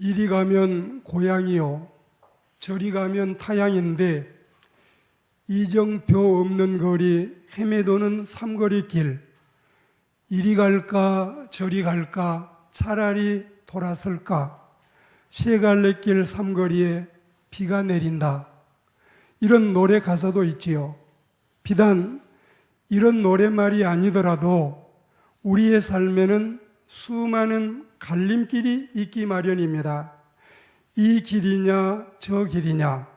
이리 가면 고향이요 저리 가면 타향인데 이정표 없는 거리 헤매도는 삼거리길 이리 갈까 저리 갈까 차라리 돌아설까 세 갈래길 삼거리에 비가 내린다. 이런 노래 가사도 있지요. 비단 이런 노랫말이 아니더라도 우리의 삶에는 수많은 갈림길이 있기 마련입니다. 이 길이냐 저 길이냐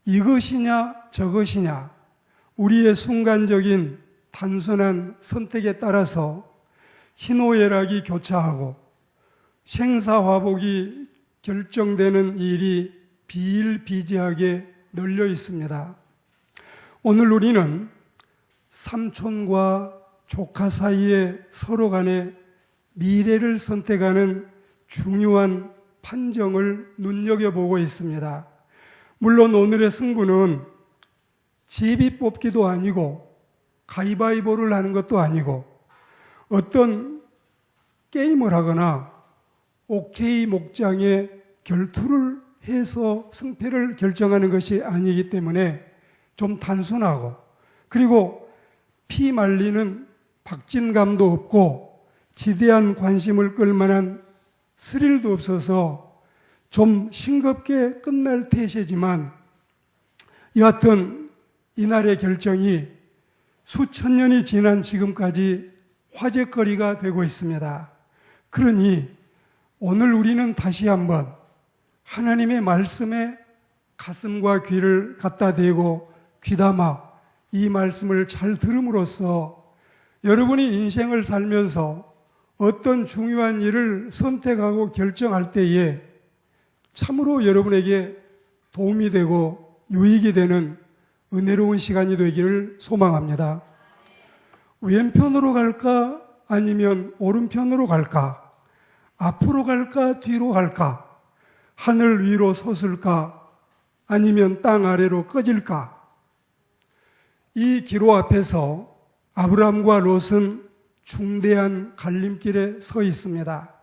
이것이냐 저것이냐 우리의 순간적인 단순한 선택에 따라서 희노애락이 교차하고 생사화복이 결정되는 일이 비일비재하게 널려 있습니다. 오늘 우리는 삼촌과 조카 사이에 서로 간에 미래를 선택하는 중요한 판정을 눈여겨보고 있습니다. 물론 오늘의 승부는 제비뽑기도 아니고 가위바위보를 하는 것도 아니고 어떤 게임을 하거나 오케이 목장에 결투를 해서 승패를 결정하는 것이 아니기 때문에 좀 단순하고 그리고 피 말리는 박진감도 없고 지대한 관심을 끌만한 스릴도 없어서 좀 싱겁게 끝날 태세지만 여하튼 이날의 결정이 수천 년이 지난 지금까지 화제거리가 되고 있습니다. 그러니 오늘 우리는 다시 한번 하나님의 말씀에 가슴과 귀를 갖다 대고 귀담아 이 말씀을 잘 들음으로써 여러분이 인생을 살면서 어떤 중요한 일을 선택하고 결정할 때에 참으로 여러분에게 도움이 되고 유익이 되는 은혜로운 시간이 되기를 소망합니다. 왼편으로 갈까 아니면 오른편으로 갈까? 앞으로 갈까 뒤로 갈까? 하늘 위로 솟을까 아니면 땅 아래로 꺼질까? 이 기로 앞에서 아브라함과 롯은 중대한 갈림길에 서 있습니다.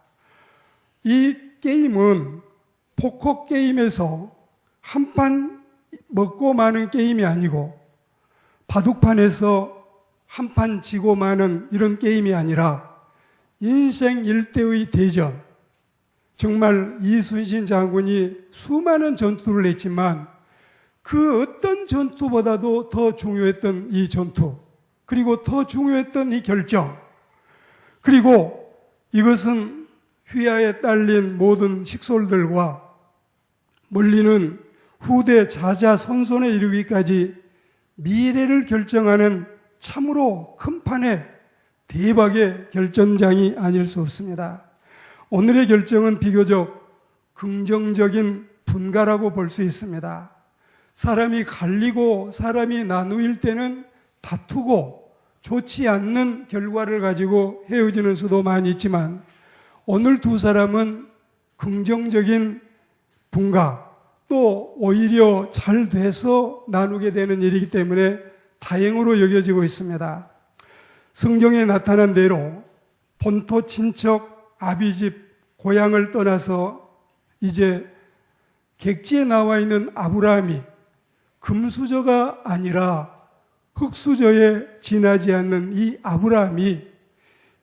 이 게임은 포커 게임에서 한 판 먹고 마는 게임이 아니고 바둑판에서 한 판 지고 마는 이런 게임이 아니라 인생 일대의 대전, 정말 이순신 장군이 수많은 전투를 했지만 그 어떤 전투보다도 더 중요했던 이 전투, 그리고 더 중요했던 이 결정, 그리고 이것은 휘하에 딸린 모든 식솔들과 멀리는 후대 자자손손에 이르기까지 미래를 결정하는 참으로 큰 판의 대박의 결전장이 아닐 수 없습니다. 오늘의 결정은 비교적 긍정적인 분가라고 볼 수 있습니다. 사람이 갈리고 사람이 나누일 때는 다투고 좋지 않는 결과를 가지고 헤어지는 수도 많이 있지만 오늘 두 사람은 긍정적인 분가 또 오히려 잘 돼서 나누게 되는 일이기 때문에 다행으로 여겨지고 있습니다. 성경에 나타난 대로 본토 친척 아비집 고향을 떠나서 이제 객지에 나와 있는 아브라함이 금수저가 아니라 흙수저에 지나지 않는 이 아브라함이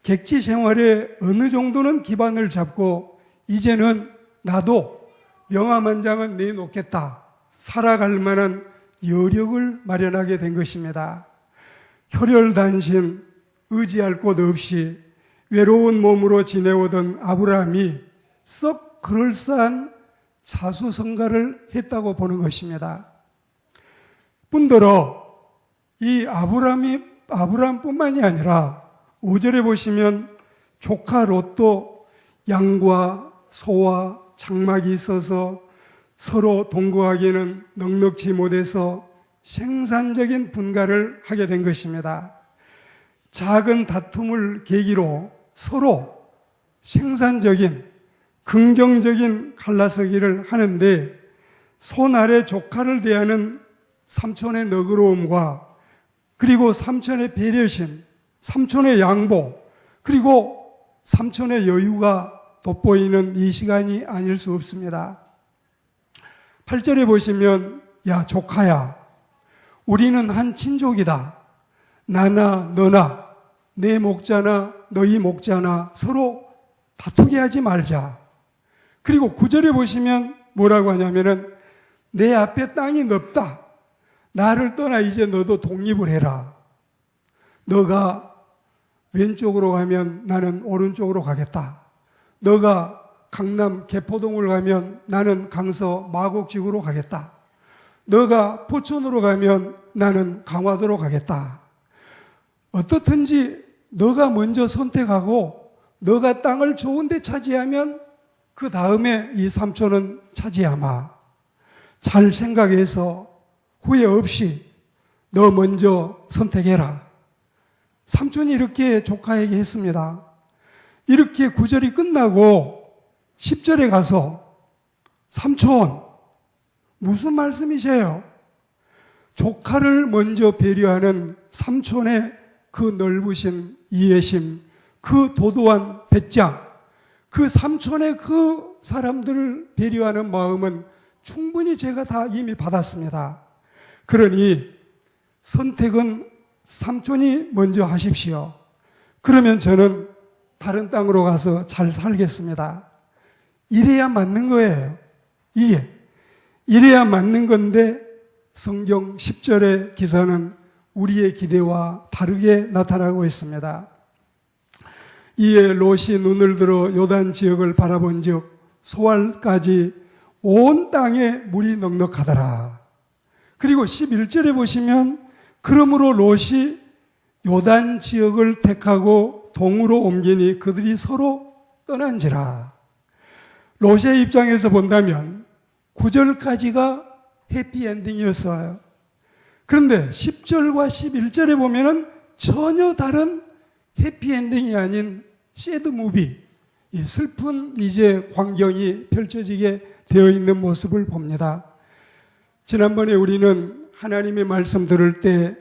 객지 생활에 어느 정도는 기반을 잡고 이제는 나도 명함1장은 내놓겠다, 살아갈 만한 여력을 마련하게 된 것입니다. 혈혈단신, 의지할 곳 없이 외로운 몸으로 지내오던 아브라함이 썩 그럴싸한 자수성가를 했다고 보는 것입니다. 뿐더러 이 아브라함뿐만이 아니라 5절에 보시면 조카 롯도 양과 소와 장막이 있어서 서로 동거하기에는 넉넉지 못해서 생산적인 분가를 하게 된 것입니다. 작은 다툼을 계기로 서로 생산적인 긍정적인 갈라서기를 하는데 손 아래 조카를 대하는 삼촌의 너그러움과 그리고 삼촌의 배려심, 삼촌의 양보, 그리고 삼촌의 여유가 돋보이는 이 시간이 아닐 수 없습니다. 8절에 보시면 야 조카야 우리는 한 친족이다. 나나 너나 내 목자나 너희 목자나 서로 다투게 하지 말자. 그리고 9절에 보시면 뭐라고 하냐면은 내 앞에 땅이 넓다. 나를 떠나 이제 너도 독립을 해라. 너가 왼쪽으로 가면 나는 오른쪽으로 가겠다. 너가 강남 개포동을 가면 나는 강서 마곡지구로 가겠다. 너가 포천으로 가면 나는 강화도로 가겠다. 어떻든지 너가 먼저 선택하고 너가 땅을 좋은 데 차지하면 그 다음에 이 삼촌은 차지하마. 잘 생각해서 후회 없이 너 먼저 선택해라. 삼촌이 이렇게 조카에게 했습니다. 이렇게 9절이 끝나고 10절에 가서 삼촌 무슨 말씀이세요? 조카를 먼저 배려하는 삼촌의 그 넓으신 이해심, 그 도도한 배짱, 그 삼촌의 그 사람들을 배려하는 마음은 충분히 제가 다 이미 받았습니다. 그러니 선택은 삼촌이 먼저 하십시오. 그러면 저는 다른 땅으로 가서 잘 살겠습니다. 이래야 맞는 거예요. 이래야 맞는 건데 성경 10절의 기사는 우리의 기대와 다르게 나타나고 있습니다. 이에 롯이 눈을 들어 요단 지역을 바라본 즉 소알까지 온 땅에 물이 넉넉하더라. 그리고 11절에 보시면 그러므로 롯이 요단 지역을 택하고 동으로 옮기니 그들이 서로 떠난지라. 롯의 입장에서 본다면 9절까지가 해피엔딩이었어요. 그런데 10절과 11절에 보면은 전혀 다른 해피엔딩이 아닌 새드무비, 슬픈 이제 광경이 펼쳐지게 되어 있는 모습을 봅니다. 지난번에 우리는 하나님의 말씀 들을 때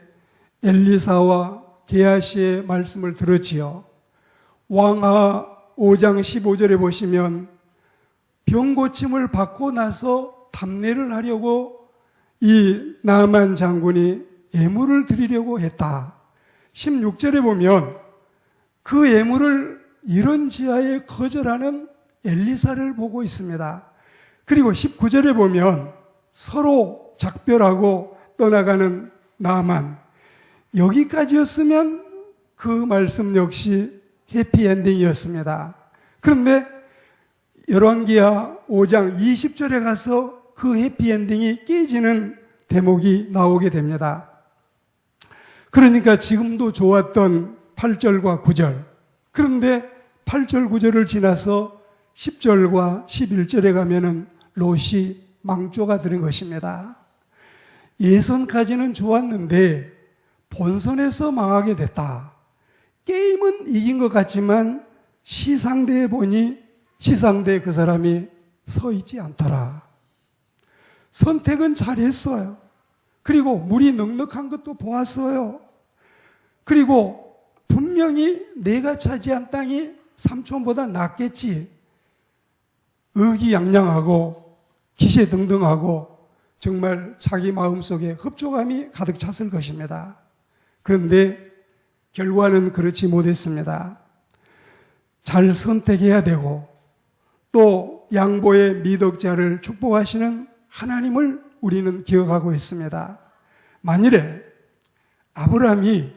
엘리사와 게하시의 말씀을 들었지요. 왕하 5장 15절에 보시면 병고침을 받고 나서 답례를 하려고 이 나만 장군이 예물을 드리려고 했다. 16절에 보면 그 예물을 이런 지하에 거절하는 엘리사를 보고 있습니다. 그리고 19절에 보면 서로 작별하고 떠나가는 나만. 여기까지였으면 그 말씀 역시 해피엔딩이었습니다. 그런데 열왕기하 5장 20절에 가서 그 해피엔딩이 깨지는 대목이 나오게 됩니다. 그러니까 지금도 좋았던 8절과 9절, 그런데 8절 9절을 지나서 10절과 11절에 가면은 롯이 망조가 되는 것입니다. 예선까지는 좋았는데 본선에서 망하게 됐다. 게임은 이긴 것 같지만 시상대에 보니 시상대에 그 사람이 서 있지 않더라. 선택은 잘했어요. 그리고 물이 넉넉한 것도 보았어요. 그리고 분명히 내가 차지한 땅이 삼촌보다 낫겠지. 의기양양하고 기세등등하고 정말 자기 마음속에 흡족함이 가득 찼을 것입니다. 그런데 결과는 그렇지 못했습니다. 잘 선택해야 되고 또 양보의 미덕자를 축복하시는 하나님을 우리는 기억하고 있습니다. 만일에 아브라함이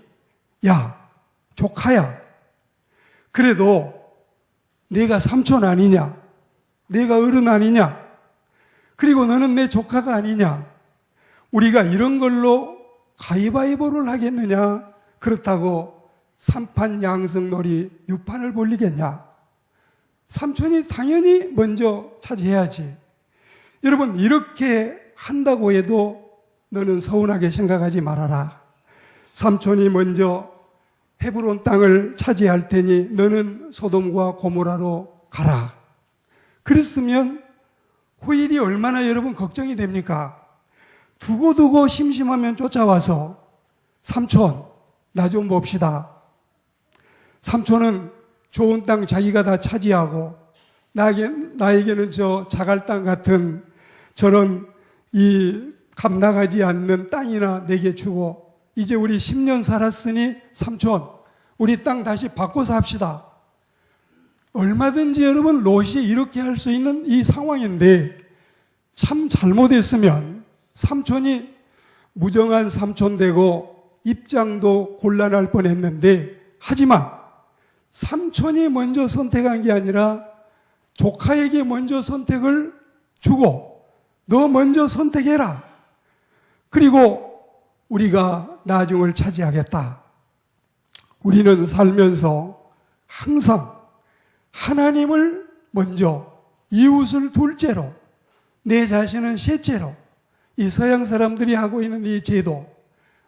야 조카야 그래도 내가 삼촌 아니냐, 내가 어른 아니냐, 그리고 너는 내 조카가 아니냐, 우리가 이런 걸로 가위바위보를 하겠느냐, 그렇다고 3판 양승놀이 6판을 벌리겠냐. 삼촌이 당연히 먼저 차지해야지. 여러분 이렇게 한다고 해도 너는 서운하게 생각하지 말아라. 삼촌이 먼저 헤브론 땅을 차지할 테니 너는 소돔과 고모라로 가라. 그랬으면 후일이 얼마나 여러분 걱정이 됩니까? 두고두고 심심하면 쫓아와서 삼촌 나 좀 봅시다. 삼촌은 좋은 땅 자기가 다 차지하고 나에게는 저 자갈 땅 같은 저런 이 감당하지 않는 땅이나 내게 주고, 이제 우리 10년 살았으니 삼촌, 우리 땅 다시 바꿔서 합시다. 얼마든지 여러분 롯이 이렇게 할 수 있는 이 상황인데, 참 잘못했으면 삼촌이 무정한 삼촌 되고 입장도 곤란할 뻔했는데, 하지만 삼촌이 먼저 선택한 게 아니라 조카에게 먼저 선택을 주고, 너 먼저 선택해라. 그리고 우리가 나중을 차지하겠다. 우리는 살면서 항상 하나님을 먼저, 이웃을 둘째로, 내 자신은 셋째로, 이 서양 사람들이 하고 있는 이 제도,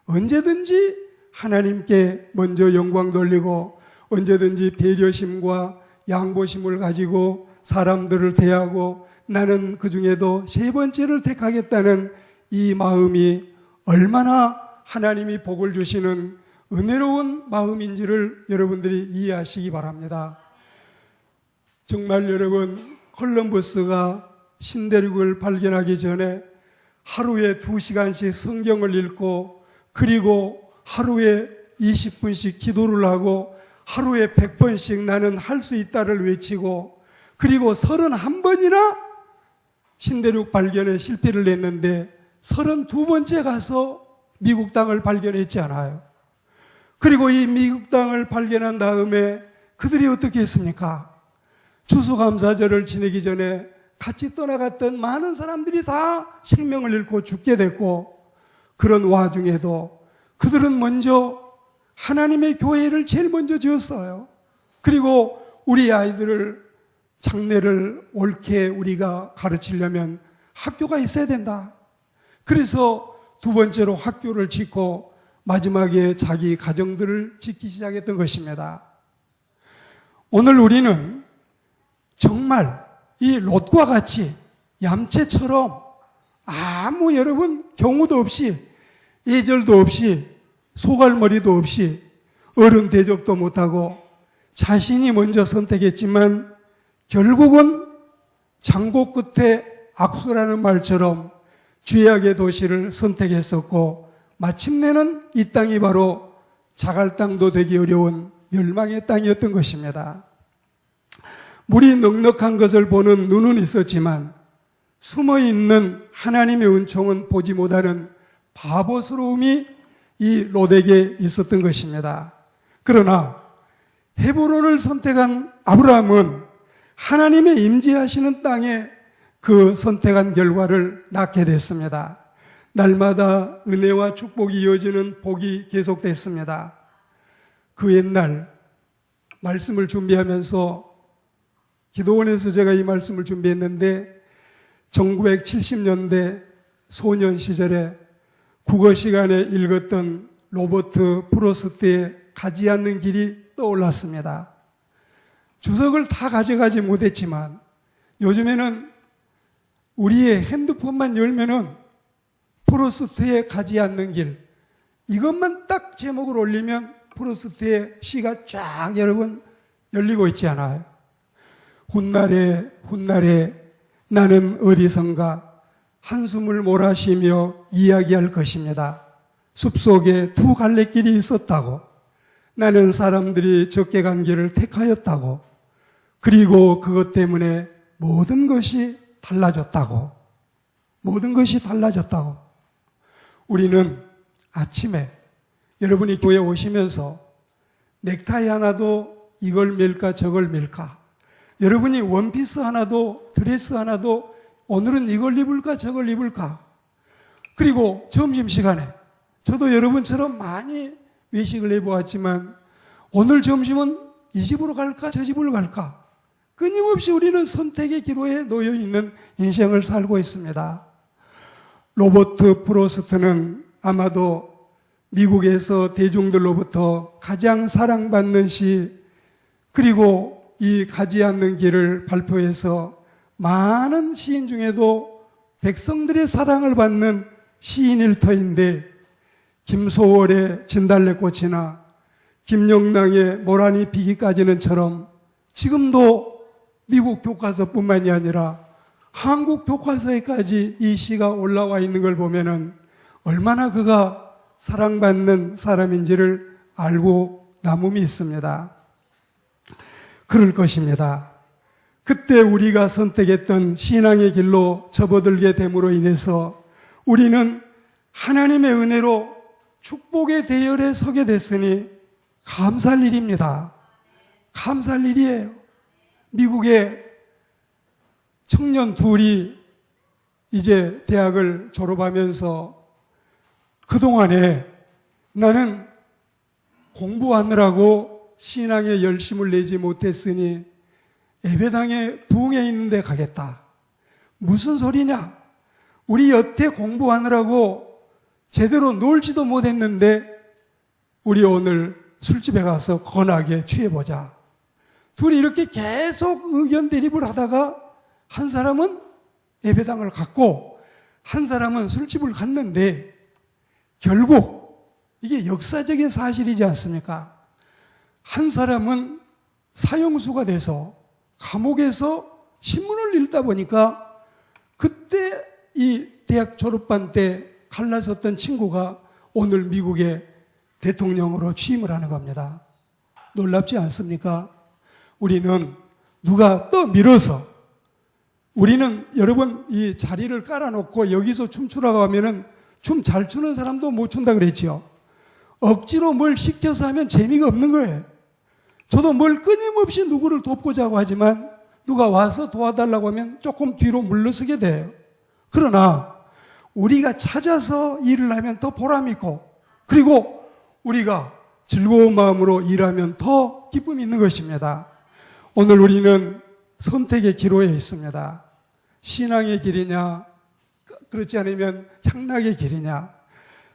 언제든지 하나님께 먼저 영광 돌리고 언제든지 배려심과 양보심을 가지고 사람들을 대하고 나는 그 중에도 세 번째를 택하겠다는 이 마음이 얼마나 하나님이 복을 주시는 은혜로운 마음인지를 여러분들이 이해하시기 바랍니다. 정말 여러분, 콜럼버스가 신대륙을 발견하기 전에 하루에 2시간씩 성경을 읽고, 그리고 하루에 20분씩 기도를 하고, 하루에 100번씩 나는 할 수 있다를 외치고, 그리고 31번이나 신대륙 발견에 실패를 했는데 32번째 가서 미국 땅을 발견했지 않아요. 그리고 이 미국 땅을 발견한 다음에 그들이 어떻게 했습니까? 추수감사절을 지내기 전에 같이 떠나갔던 많은 사람들이 다 생명을 잃고 죽게 됐고, 그런 와중에도 그들은 먼저 하나님의 교회를 제일 먼저 지었어요. 그리고 우리 아이들을, 장래를 옳게 우리가 가르치려면 학교가 있어야 된다. 그래서 두 번째로 학교를 짓고 마지막에 자기 가정들을 짓기 시작했던 것입니다. 오늘 우리는 정말 이 롯과 같이 얌체처럼 아무 여러분 경우도 없이, 예절도 없이, 소갈머리도 없이, 어른 대접도 못하고 자신이 먼저 선택했지만 결국은 장고 끝에 악수라는 말처럼 죄악의 도시를 선택했었고, 마침내는 이 땅이 바로 자갈 땅도 되기 어려운 멸망의 땅이었던 것입니다. 물이 넉넉한 것을 보는 눈은 있었지만 숨어있는 하나님의 은총은 보지 못하는 바보스러움이 이 롯에게 있었던 것입니다. 그러나 헤브론을 선택한 아브라함은 하나님의 임재하시는 땅에 그 선택한 결과를 낳게 됐습니다. 날마다 은혜와 축복이 이어지는 복이 계속됐습니다. 그 옛날 말씀을 준비하면서 기도원에서 제가 이 말씀을 준비했는데, 1970년대 소년 시절에 국어 시간에 읽었던 로버트 프로스트의 가지 않는 길이 떠올랐습니다. 주석을 다 가져가지 못했지만 요즘에는 우리의 핸드폰만 열면은 프로스트의 가지 않는 길, 이것만 딱 제목을 올리면 프로스트의 시가 쫙 여러분 열리고 있지 않아요? 훗날에 나는 어디선가 한숨을 몰아쉬며 이야기할 것입니다. 숲속에 두 갈래길이 있었다고, 나는 사람들이 적게 간 길을 택하였다고, 그리고 그것 때문에 모든 것이 달라졌다고. 모든 것이 달라졌다고. 우리는 아침에 여러분이 교회 오시면서 넥타이 하나도 이걸 맬까 저걸 맬까, 여러분이 원피스 하나도 드레스 하나도 오늘은 이걸 입을까 저걸 입을까, 그리고 점심시간에 저도 여러분처럼 많이 외식을 해보았지만 오늘 점심은 이 집으로 갈까 저 집으로 갈까, 끊임없이 우리는 선택의 기로에 놓여있는 인생을 살고 있습니다. 로버트 프로스트는 아마도 미국에서 대중들로부터 가장 사랑받는 시, 그리고 이 가지 않는 길을 발표해서 많은 시인 중에도 백성들의 사랑을 받는 시인일 터인데, 김소월의 진달래꽃이나 김영랑의 모란이 피기까지는처럼 지금도 미국 교과서뿐만이 아니라 한국 교과서에까지 이 시가 올라와 있는 걸 보면은 얼마나 그가 사랑받는 사람인지를 알고 남음이 있습니다. 그럴 것입니다. 그때 우리가 선택했던 신앙의 길로 접어들게 됨으로 인해서 우리는 하나님의 은혜로 축복의 대열에 서게 됐으니 감사할 일입니다. 감사할 일이에요. 미국의 청년 둘이 이제 대학을 졸업하면서 그동안에 나는 공부하느라고 신앙에 열심을 내지 못했으니 예배당에 부흥회 있는 데 가겠다. 무슨 소리냐? 우리 여태 공부하느라고 제대로 놀지도 못했는데 우리 오늘 술집에 가서 건하게 취해보자. 둘이 이렇게 계속 의견 대립을 하다가 한 사람은 예배당을 갔고 한 사람은 술집을 갔는데 결국 이게 역사적인 사실이지 않습니까? 한 사람은 사형수가 돼서 감옥에서 신문을 읽다 보니까 그때 이 대학 졸업반 때 갈라섰던 친구가 오늘 미국의 대통령으로 취임을 하는 겁니다. 놀랍지 않습니까? 우리는 누가 떠밀어서 우리는 여러분 이 자리를 깔아놓고 여기서 춤추라고 하면은 춤 잘 추는 사람도 못 춘다 그랬지요. 억지로 뭘 시켜서 하면 재미가 없는 거예요. 저도 뭘 끊임없이 누구를 돕고자 하고 하지만 누가 와서 도와달라고 하면 조금 뒤로 물러서게 돼요. 그러나 우리가 찾아서 일을 하면 더 보람있고 그리고 우리가 즐거운 마음으로 일하면 더 기쁨이 있는 것입니다. 오늘 우리는 선택의 기로에 있습니다. 신앙의 길이냐, 그렇지 않으면 향락의 길이냐,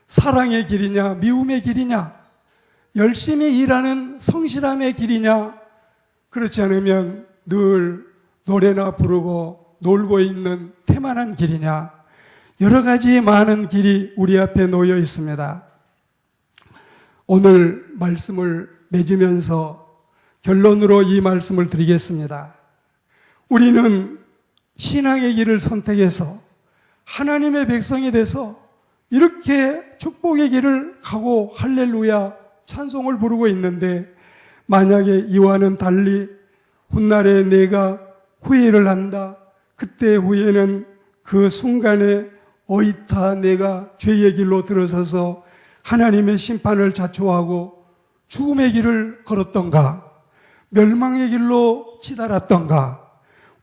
사랑의 길이냐, 미움의 길이냐, 열심히 일하는 성실함의 길이냐, 그렇지 않으면 늘 노래나 부르고 놀고 있는 태만한 길이냐, 여러 가지 많은 길이 우리 앞에 놓여 있습니다. 오늘 말씀을 맺으면서 결론으로 이 말씀을 드리겠습니다. 우리는 신앙의 길을 선택해서 하나님의 백성이 돼서 이렇게 축복의 길을 가고 할렐루야 찬송을 부르고 있는데 만약에 이와는 달리 훗날에 내가 후회를 한다. 그때 후회는 그 순간에 어이타 내가 죄의 길로 들어서서 하나님의 심판을 자초하고 죽음의 길을 걸었던가 멸망의 길로 치달았던가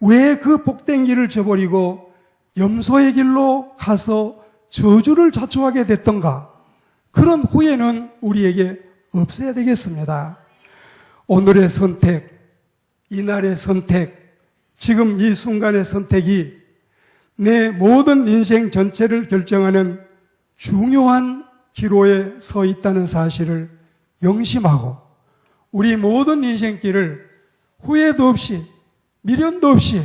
왜 그 복된 길을 저버리고 염소의 길로 가서 저주를 자초하게 됐던가 그런 후회는 우리에게 없어야 되겠습니다. 오늘의 선택, 이날의 선택, 지금 이 순간의 선택이 내 모든 인생 전체를 결정하는 중요한 기로에 서 있다는 사실을 명심하고 우리 모든 인생길을 후회도 없이 미련도 없이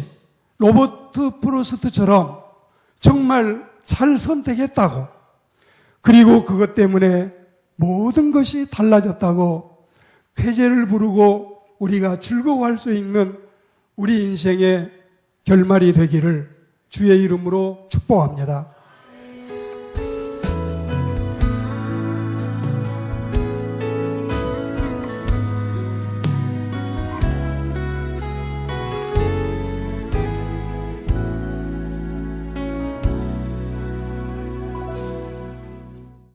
로버트 프로스트처럼 정말 잘 선택했다고 그리고 그것 때문에 모든 것이 달라졌다고 쾌재를 부르고 우리가 즐거워할 수 있는 우리 인생의 결말이 되기를 주의 이름으로 축복합니다.